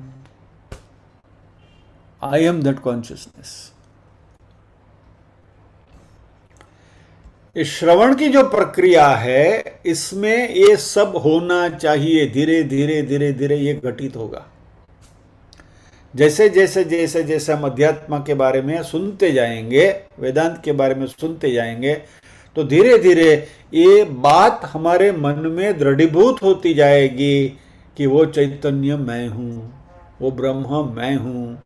आई एम दैट कॉन्शियसनेस। इस श्रवण की जो प्रक्रिया है, इसमें ये सब होना चाहिए, धीरे धीरे धीरे धीरे ये घटित होगा। जैसे जैसे जैसे जैसे हम अध्यात्म के बारे में सुनते जाएंगे, वेदांत के बारे में सुनते जाएंगे, तो धीरे धीरे ये बात हमारे मन में दृढ़ीभूत होती जाएगी कि वो चैतन्य मैं हूं, वो ब्रह्म मैं हूं,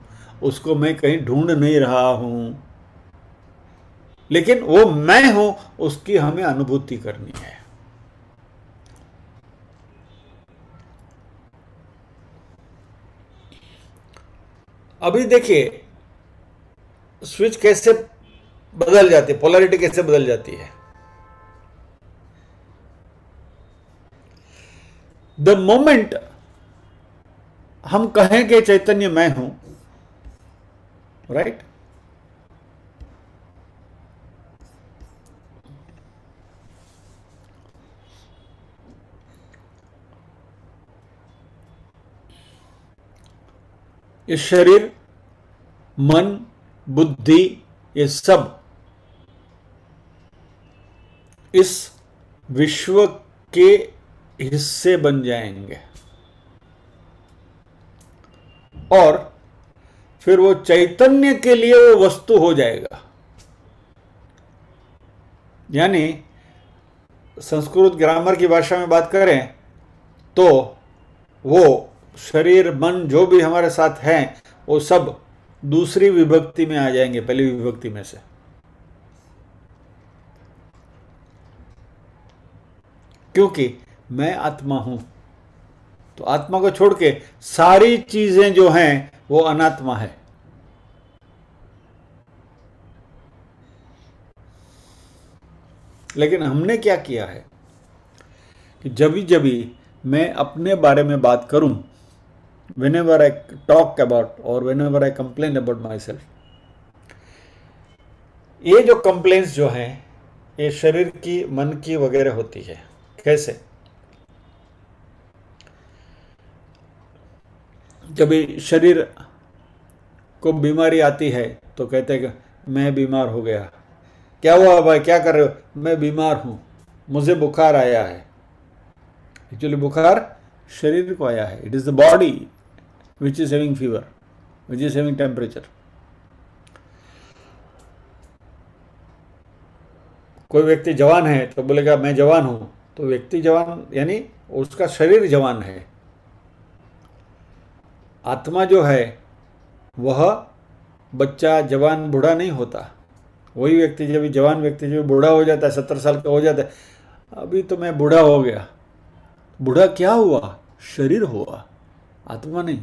उसको मैं कहीं ढूंढ नहीं रहा हूं, लेकिन वो मैं हूं, उसकी हमें अनुभूति करनी है। अभी देखिए स्विच कैसे बदल जाती है, पोलैरिटी कैसे बदल जाती है। द मोमेंट हम कहें कि चैतन्य मैं हूं, राइट, ये शरीर, मन, बुद्धि, ये सब इस विश्व के हिस्से बन जाएंगे, और फिर वो चैतन्य के लिए वो वस्तु हो जाएगा। यानी संस्कृत ग्रामर की भाषा में बात करें तो वो शरीर, मन जो भी हमारे साथ हैं, वो सब दूसरी विभक्ति में आ जाएंगे पहली विभक्ति में से। क्योंकि मैं आत्मा हूं, तो आत्मा को छोड़ के सारी चीजें जो हैं वो अनात्मा है। लेकिन हमने क्या किया है कि जब भी मैं अपने बारे में बात करूं, whenever I talk about or whenever I complain about myself, ये जो कंप्लेंट्स जो हैं ये शरीर की, मन की वगैरह होती है। कैसे? जब शरीर को बीमारी आती है तो कहते हैं कि मैं बीमार हो गया। क्या हुआ भाई, क्या कर रहे हो? मैं बीमार हूं, मुझे बुखार आया है। एक्चुअली बुखार शरीर को आया है। It is the body which is having fever, which is having temperature. कोई व्यक्ति जवान है तो बोलेगा मैं जवान हूं, तो व्यक्ति जवान यानी उसका शरीर जवान है। आत्मा जो है वह बच्चा, जवान, बूढ़ा नहीं होता। वही व्यक्ति जब जवान व्यक्ति जब बूढ़ा हो जाता है, 70 साल का हो जाता है, अभी तो मैं बूढ़ा हो गया। बूढ़ा क्या हुआ? शरीर हुआ, आत्मा नहीं।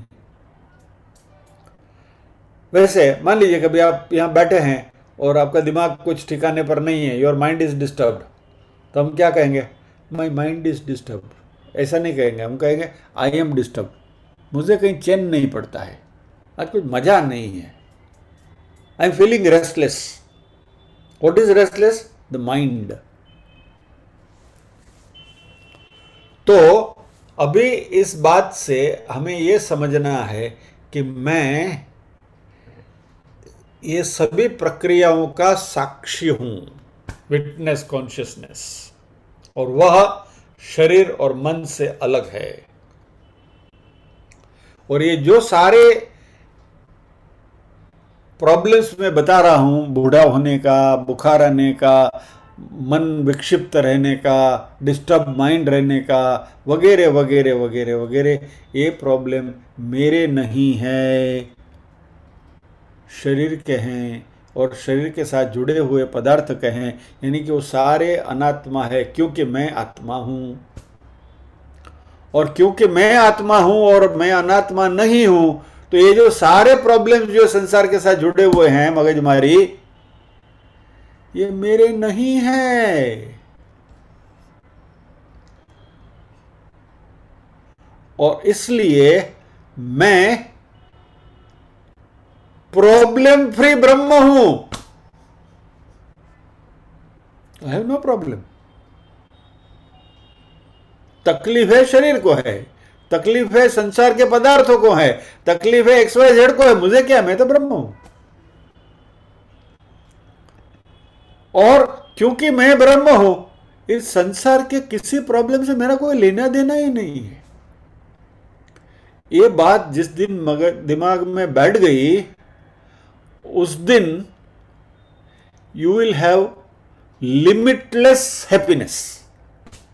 वैसे मान लीजिए कभी आप यहाँ बैठे हैं और आपका दिमाग कुछ ठिकाने पर नहीं है, योर माइंड इज डिस्टर्ब्ड, तो हम क्या कहेंगे? माई माइंड इज डिस्टर्ब, ऐसा नहीं कहेंगे, हम कहेंगे आई एम डिस्टर्ब, मुझे कहीं चैन नहीं पड़ता है, आज कुछ मजा नहीं है, I am feeling restless. What is restless? The mind. तो अभी इस बात से हमें यह समझना है कि मैं ये सभी प्रक्रियाओं का साक्षी हूं, विटनेस कॉन्शियसनेस, और वह शरीर और मन से अलग है। और ये जो सारे प्रॉब्लम्स मैं बता रहा हूं, बूढ़ा होने का, बुखार आने का, मन विक्षिप्त रहने का, डिस्टर्ब माइंड रहने का, वगैरह वगैरह वगैरह वगैरह, ये प्रॉब्लम मेरे नहीं है, शरीर के हैं, और शरीर के साथ जुड़े हुए पदार्थ के हैं, यानी कि वो सारे अनात्मा है, क्योंकि मैं आत्मा हूं। और क्योंकि मैं आत्मा हूं और मैं अनात्मा नहीं हूं, तो ये जो सारे प्रॉब्लम्स जो संसार के साथ जुड़े हुए हैं मगजमारी, ये मेरे नहीं है। और इसलिए मैं प्रॉब्लम फ्री ब्रह्म हूं। I have no problem. तकलीफ है शरीर को है, तकलीफ है संसार के पदार्थों को है, तकलीफ है XYZ को है, मुझे क्या, मैं तो ब्रह्म हूं। और क्योंकि मैं ब्रह्म हूं, इस संसार के किसी प्रॉब्लम से मेरा कोई लेना देना ही नहीं है। ये बात जिस दिन मगर दिमाग में बैठ गई, उस दिन you will have limitless happiness,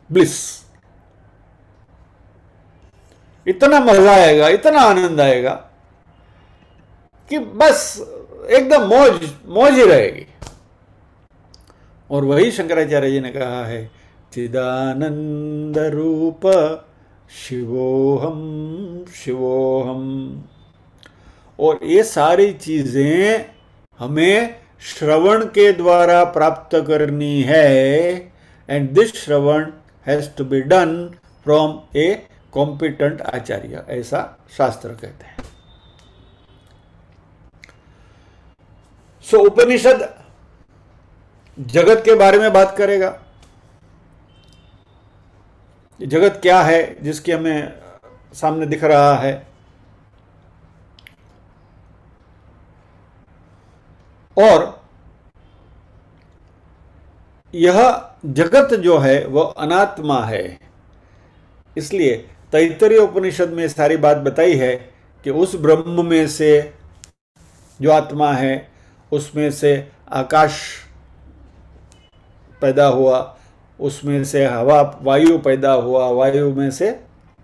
bliss. इतना मजा आएगा, इतना आनंद आएगा कि बस एकदम मौज मौज ही रहेगी। और वही शंकराचार्य जी ने कहा है, चिदानंद रूप शिवोहम शिवोहम। और ये सारी चीजें हमें श्रवण के द्वारा प्राप्त करनी है, and this shravan has to be done from a competent acharya, ऐसा शास्त्र कहते हैं। सो उपनिषद जगत के बारे में बात करेगा। जगत क्या है जिसके हमें सामने दिख रहा है, और यह जगत जो है वह अनात्मा है। इसलिए तैत्तरीय उपनिषद में सारी बात बताई है कि उस ब्रह्म में से जो आत्मा है, उसमें से आकाश पैदा हुआ, उसमें से हवा वायु पैदा हुआ, वायु में से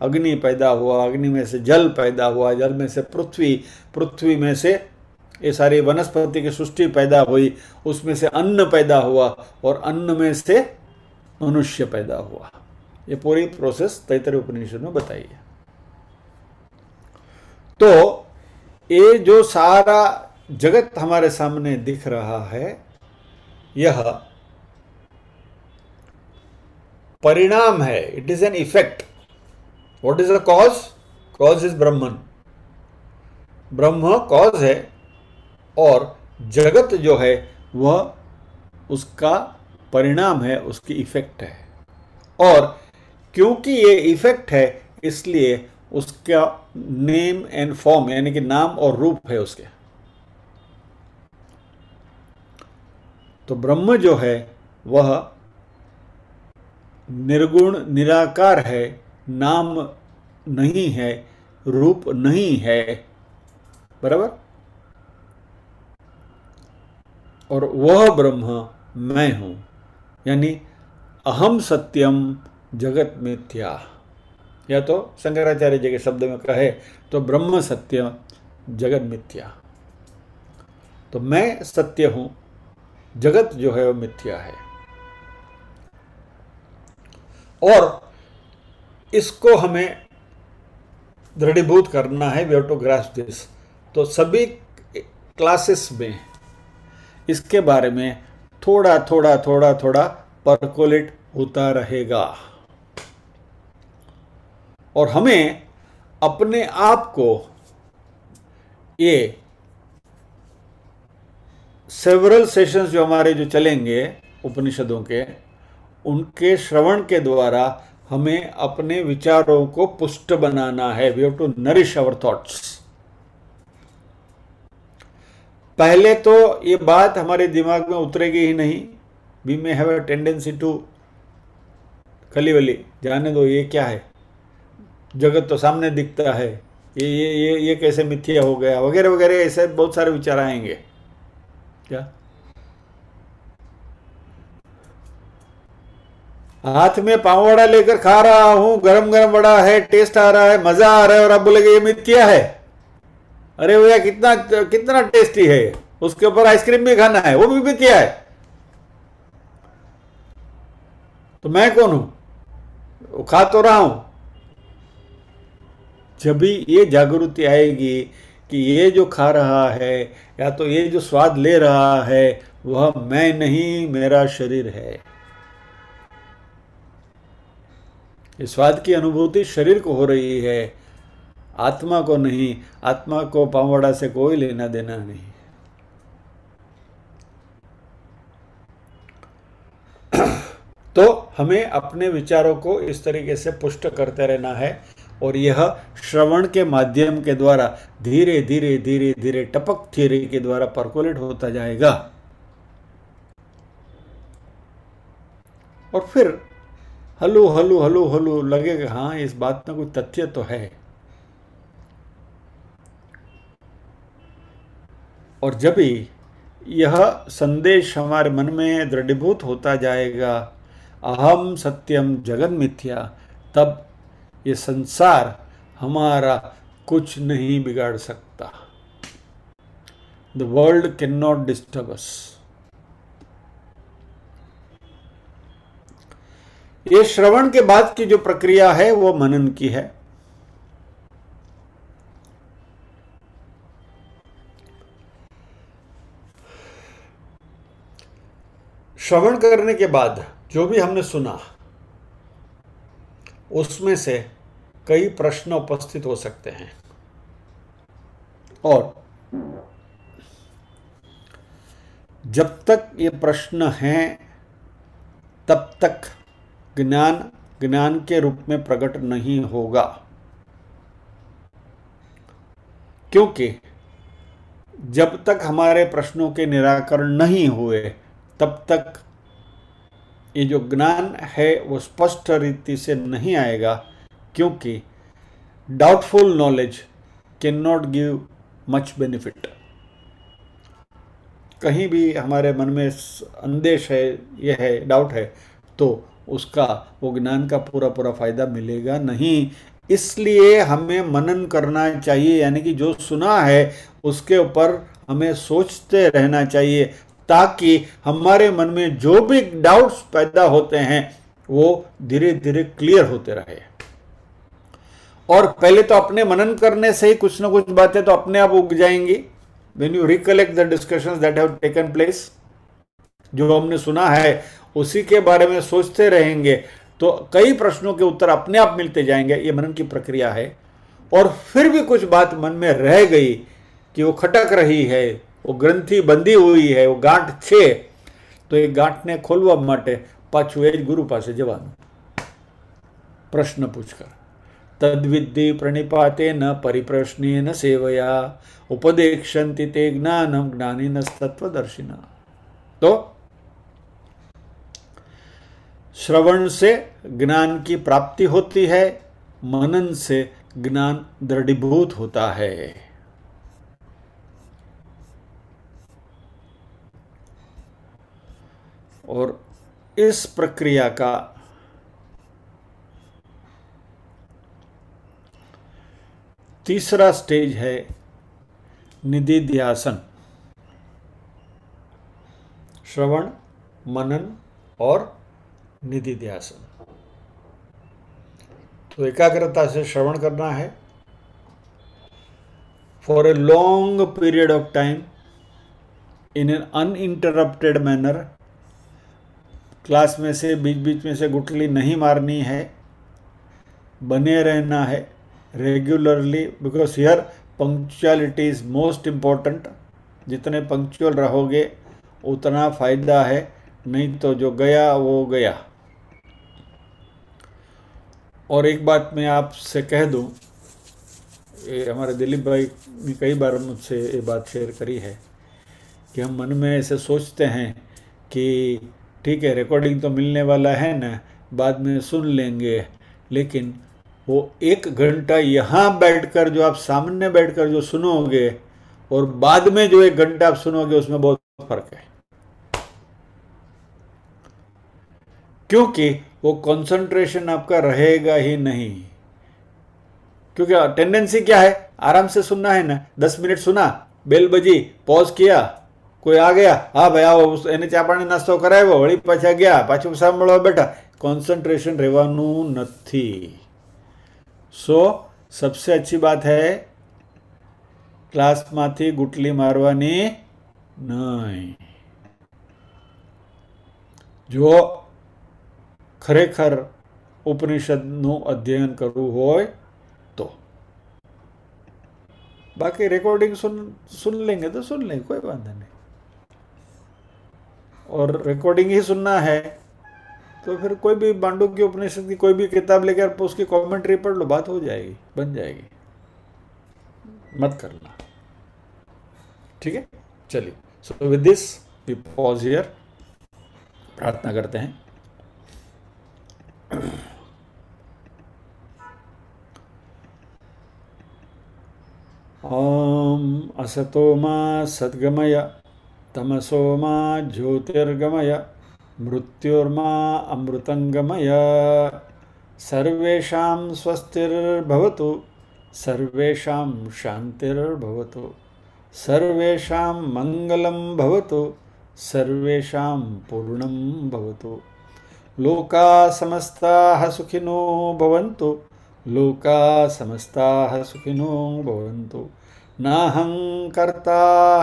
अग्नि पैदा हुआ, अग्नि में से जल पैदा हुआ, जल में से पृथ्वी, पृथ्वी में से ये सारी वनस्पति की सृष्टि पैदा हुई, उसमें से अन्न पैदा हुआ, और अन्न में से मनुष्य पैदा हुआ। ये पूरी प्रोसेस तैत्तरीय उपनिषद में बताई है। तो ये जो सारा जगत हमारे सामने दिख रहा है, यह परिणाम है, it is an effect. What is the cause? Cause is Brahman, ब्रह्म कॉज है, और जगत जो है वह उसका परिणाम है, उसकी इफेक्ट है। और क्योंकि ये इफेक्ट है, इसलिए उसका नेम एंड फॉर्म, यानी कि नाम और रूप है उसके। तो ब्रह्म जो है वह निर्गुण निराकार है, नाम नहीं है, रूप नहीं है, बराबर। और वह ब्रह्म मैं हूं, यानी अहम सत्यम जगत मिथ्या, या तो शंकराचार्य जी के शब्द में कहे तो ब्रह्म सत्य जगत मिथ्या। तो मैं सत्य हूं, जगत जो है वो मिथ्या है। और इसको हमें दृढ़ीभूत करना है, we have to grasp this. तो सभी क्लासेस में इसके बारे में थोड़ा थोड़ा थोड़ा थोड़ा परकोलेट होता रहेगा। और हमें अपने आप को ये सेवरल सेशंस जो हमारे जो चलेंगे उपनिषदों के, उनके श्रवण के द्वारा हमें अपने विचारों को पुष्ट बनाना है। We have to nourish our thoughts. पहले तो ये बात हमारे दिमाग में उतरेगी ही नहीं। We may have a tendency to खली वली, जाने दो, ये क्या है, जगत तो सामने दिखता है, ये कैसे मिथ्या हो गया, वगैरह वगैरह, ऐसे बहुत सारे विचार आएंगे। क्या हाथ में पाव वड़ा लेकर खा रहा हूं, गरम गरम वड़ा है, टेस्ट आ रहा है, मजा आ रहा है, और आप बोलेंगे ये मिथ्या है। अरे भैया कितना कितना टेस्टी है, उसके ऊपर आइसक्रीम भी खाना है, वो भी मिथ्या है। तो मैं कौन हूं? वो खा तो रहा हूं। जब भी ये जागृति आएगी कि ये जो खा रहा है या तो ये जो स्वाद ले रहा है वह मैं नहीं, मेरा शरीर है। इस स्वाद की अनुभूति शरीर को हो रही है, आत्मा को नहीं। आत्मा को पावड़ा से कोई लेना देना नहीं। तो हमें अपने विचारों को इस तरीके से पुष्ट करते रहना है, और यह श्रवण के माध्यम के द्वारा धीरे धीरे धीरे धीरे टपक थ्योरी के द्वारा परकोलेट होता जाएगा। और फिर हलू हलू हलू हलू लगेगा, हाँ इस बात में कोई तथ्य तो है। और जब भी यह संदेश हमारे मन में दृढ़ीभूत होता जाएगा, अहम सत्यम जगन मिथ्या, तब ये संसार हमारा कुछ नहीं बिगाड़ सकता। The world can not disturb us. ये श्रवण के बाद की जो प्रक्रिया है वो मनन की है। श्रवण करने के बाद जो भी हमने सुना उसमें से कई प्रश्न उपस्थित हो सकते हैं, और जब तक ये प्रश्न हैं तब तक ज्ञान के रूप में प्रकट नहीं होगा। क्योंकि जब तक हमारे प्रश्नों के निराकरण नहीं हुए तब तक ये जो ज्ञान है वो स्पष्ट रीति से नहीं आएगा। क्योंकि doubtful knowledge can not give much benefit. कहीं भी हमारे मन में अंदेश है, यह है, डाउट है, तो उसका वो ज्ञान का पूरा पूरा फायदा मिलेगा नहीं। इसलिए हमें मनन करना चाहिए, यानी कि जो सुना है उसके ऊपर हमें सोचते रहना चाहिए, ताकि हमारे मन में जो भी डाउट्स पैदा होते हैं वो धीरे धीरे क्लियर होते रहे। और पहले तो अपने मनन करने से ही कुछ ना कुछ बातें तो अपने आप उग जाएंगी। When you recollect the discussions that have taken place, जो हमने सुना है उसी के बारे में सोचते रहेंगे तो कई प्रश्नों के उत्तर अपने आप मिलते जाएंगे। ये मनन की प्रक्रिया है। और फिर भी कुछ बात मन में रह गई कि वो खटक रही है, वो ग्रंथि बंधी हुई है, वो गांठ छे, तो ये गांठ ने खोलवा माटे पाछू एज गुरु पासे जवान प्रश्न पूछकर, तद्विद्धि प्रणिपाते न परिप्रश्ने न सेवया उपदेक्षन्ति ते ज्ञानम ज्ञानिन तत्वदर्शिना। तो श्रवण से ज्ञान की प्राप्ति होती है, मनन से ज्ञान दृढ़ीभूत होता है। और इस प्रक्रिया का तीसरा स्टेज है निधिध्यासन। श्रवण, मनन और निधिध्यासन। तो एकाग्रता से श्रवण करना है for a long period of time in an uninterrupted manner. Class में से बीच बीच में से गुटली नहीं मारनी है। बने रहना है regularly, because here punctuality is most important. जितने पंक्चुअल रहोगे उतना फ़ायदा है, नहीं तो जो गया वो गया। और एक बात मैं आपसे कह दूं, ये हमारे दिलीप भाई ने कई बार मुझसे ये बात शेयर करी है कि हम मन में ऐसे सोचते हैं कि ठीक है रिकॉर्डिंग तो मिलने वाला है ना, बाद में सुन लेंगे, लेकिन वो 1 घंटा यहाँ बैठकर जो आप सामने बैठकर जो सुनोगे और बाद में जो 1 घंटा आप सुनोगे उसमें बहुत फर्क है। क्योंकि वो कंसंट्रेशन आपका रहेगा ही नहीं। क्योंकि टेंडेंसी क्या है, आराम से सुनना है ना, 10 मिनट सुना, बेल बजी, पॉज किया, कोई आ गया, हाँ भाई आओ, એને ચા પાણી નાસ્તો કરાવ્યો, વળી પાછા ગયા, પાછું સાંભળવા બેઠા, કોન્સન્ટ્રેશન રહેવાનું નથી। सो सबसे अच्छी बात है ક્લાસમાંથી ગુટલી મારવાની નહીં। જો ખરેખર ઉપનિષદનું અધ્યયન કરવું હોય तो। बाकी रिकॉर्डिंग सुन लेंगे तो सुन लेंगे, कोई बात नहीं। और रिकॉर्डिंग ही सुनना है तो फिर कोई भी मांडुक्य उपनिषद की कोई भी किताब लेकर उसकी कमेंट्री पढ़ लो, बात हो जाएगी, बन जाएगी, मत करना। ठीक है, चलिए। So with this we pause here, प्रार्थना करते हैं। ओम असतो मा सद्गमय तमसो मा ज्योतिर्गमय मृत्युर्मा अमृतंगमय। सर्वेषां स्वस्तिर्भवतु, सर्वेषां शांतिर्भवतु, सर्वेषां मंगलं भवतु, सर्वेषां पूर्णं भवतु। लोका समस्ताः सुखिनो भवन्तु, लोका समस्ताः सुखिनो भवन्तु। नाहं कर्ता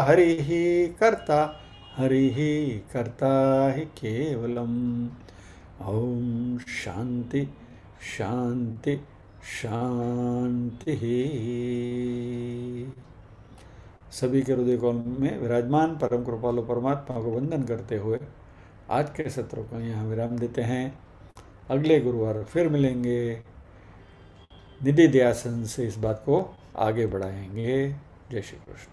हरिः कर्ता, हरिः कर्ता हि केवलम्। ओम शांति शांति शांति। सभी के हृदय कौल में विराजमान परम कृपालु परमात्मा को वंदन करते हुए आज के सत्र को यहाँ विराम देते हैं। अगले गुरुवार फिर मिलेंगे, निधि ध्यासन से इस बात को आगे बढ़ाएंगे। जय श्री कृष्ण।